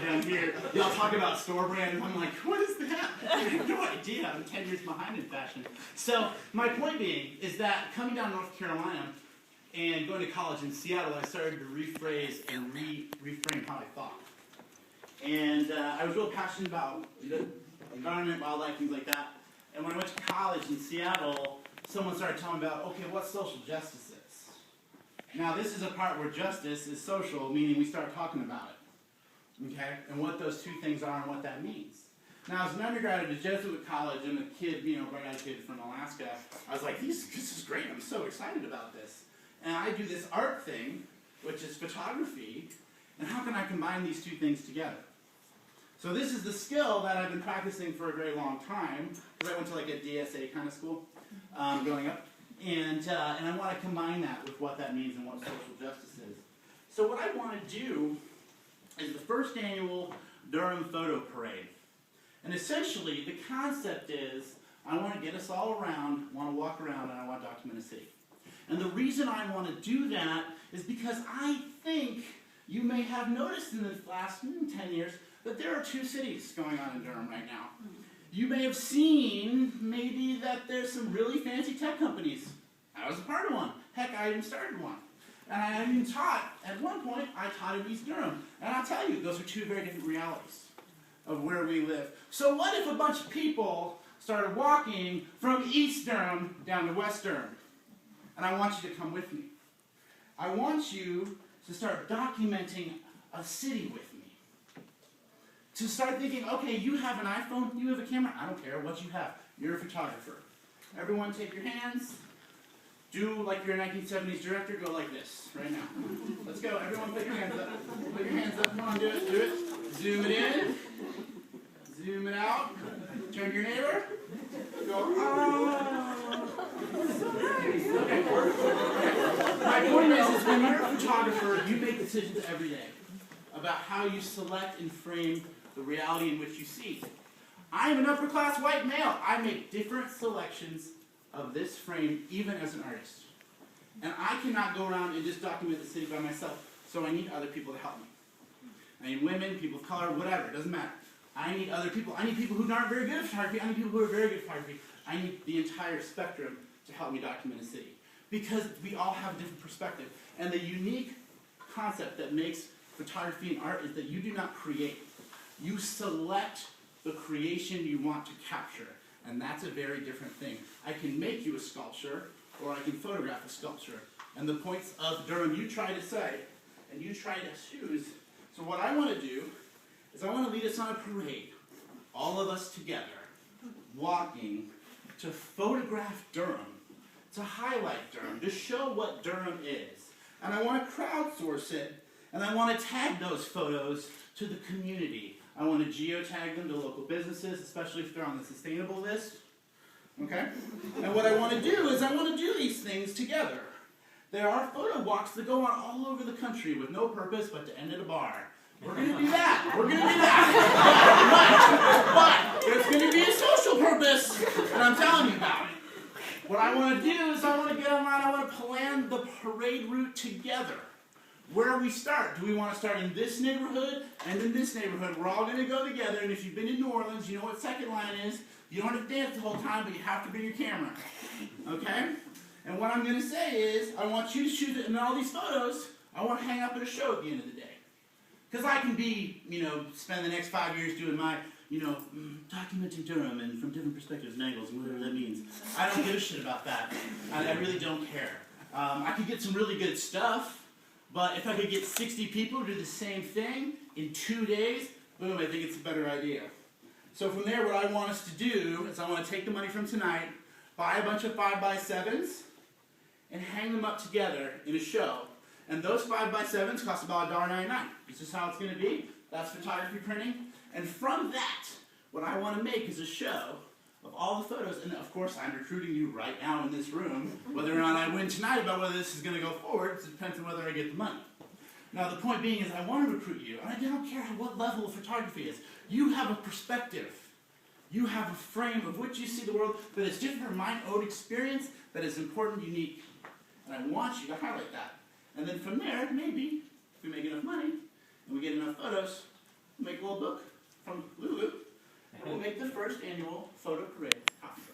down here. Y'all talk about store brand, and I'm like, what is that? I have no idea. I'm 10 years behind in fashion. So my point being is that coming down North Carolina and going to college in Seattle, I started to rephrase and reframe how I thought. And I was real passionate about the environment, wildlife, things like that. And when I went to college in Seattle, someone started telling me about, okay, what social justice is. Now, this is a part where justice is social, meaning we start talking about it, okay, and what those two things are and what that means. Now, as an undergrad at a Jesuit college and a kid, right educated from Alaska, I was like, this is great. I'm so excited about this. And I do this art thing, which is photography, and how can I combine these two things together? So this is the skill that I've been practicing for a very long time, because I went to like a DSA kind of school growing up, and I want to combine that with what that means and what social justice is. So what I want to do is the first annual Durham Photo Parade. And essentially, the concept is I want to get us all around, want to walk around, and I want to document a city. And the reason I want to do that is because I think you may have noticed in the last 10 years that there are two cities going on in Durham right now. You may have seen maybe that there's some really fancy tech companies. I was a part of one. Heck, I even started one. And I even taught, at one point, I taught in East Durham. And I'll tell you, those are two very different realities of where we live. So what if a bunch of people started walking from East Durham down to West Durham? And I want you to come with me. I want you to start documenting a city with me. To start thinking, okay, you have an iPhone, you have a camera, I don't care what you have. You're a photographer. Everyone take your hands. Do like you're a 1970s director, go like this right now. Let's go, everyone put your hands up. Put your hands up, come on, do it, do it. Zoom it in. Zoom it out. Turn to your neighbor. Go, oh. Okay. My point is when you're a photographer, you make decisions every day about how you select and frame the reality in which you see. I am an upper-class white male. I make different selections of this frame, even as an artist. And I cannot go around and just document the city by myself, so I need other people to help me. I need women, people of color, whatever, it doesn't matter. I need other people. I need people who aren't very good at photography. I need people who are very good at photography. I need the entire spectrum to help me document a city. Because we all have a different perspective. And the unique concept that makes photography and art is that you do not create. You select the creation you want to capture. And that's a very different thing. I can make you a sculpture, or I can photograph a sculpture. And the points of Durham you try to say, and you try to choose. So what I want to do is I want to lead us on a parade, all of us together, walking to photograph Durham, to highlight Durham, to show what Durham is. And I want to crowdsource it, and I want to tag those photos to the community. I want to geotag them to local businesses, especially if they're on the sustainable list. Okay? And what I want to do is I want to do these things together. There are photo walks that go on all over the country with no purpose but to end at a bar. We're going to do that. We're going to do that. But there's going to be a social purpose, and I'm telling you about it. What I want to do is I want to get online, I want to plan the parade route together. Where we start? Do we want to start in this neighborhood and in this neighborhood? We're all going to go together, and if you've been in New Orleans, you know what second line is. You don't have to dance the whole time, but you have to bring your camera. Okay? And what I'm going to say is, I want you to shoot it in all these photos. I want to hang up at a show at the end of the day. Because I can be, spend the next 5 years doing my, documenting Durham and from different perspectives and angles and whatever that means. I don't give a shit about that. I really don't care. I could get some really good stuff. But if I could get 60 people to do the same thing in 2 days, boom, I think it's a better idea. So from there, what I want us to do is I want to take the money from tonight, buy a bunch of 5x7s, and hang them up together in a show. And those 5x7s cost about $1.99. This is how it's going to be. That's photography printing. And from that, what I want to make is a show of all the photos. And of course, I'm recruiting you right now in this room. Whether or not I win tonight about whether this is going to go forward, it depends on whether I get the money. Now, the point being is I want to recruit you, and I don't care what level of photography is. You have a perspective. You have a frame of which you see the world that is different from my own experience, that is important, unique. And I want you to highlight that. And then from there, maybe, if we make enough money, and we get enough photos, make a little book from Lulu, and we'll make the first annual photo parade coffee break.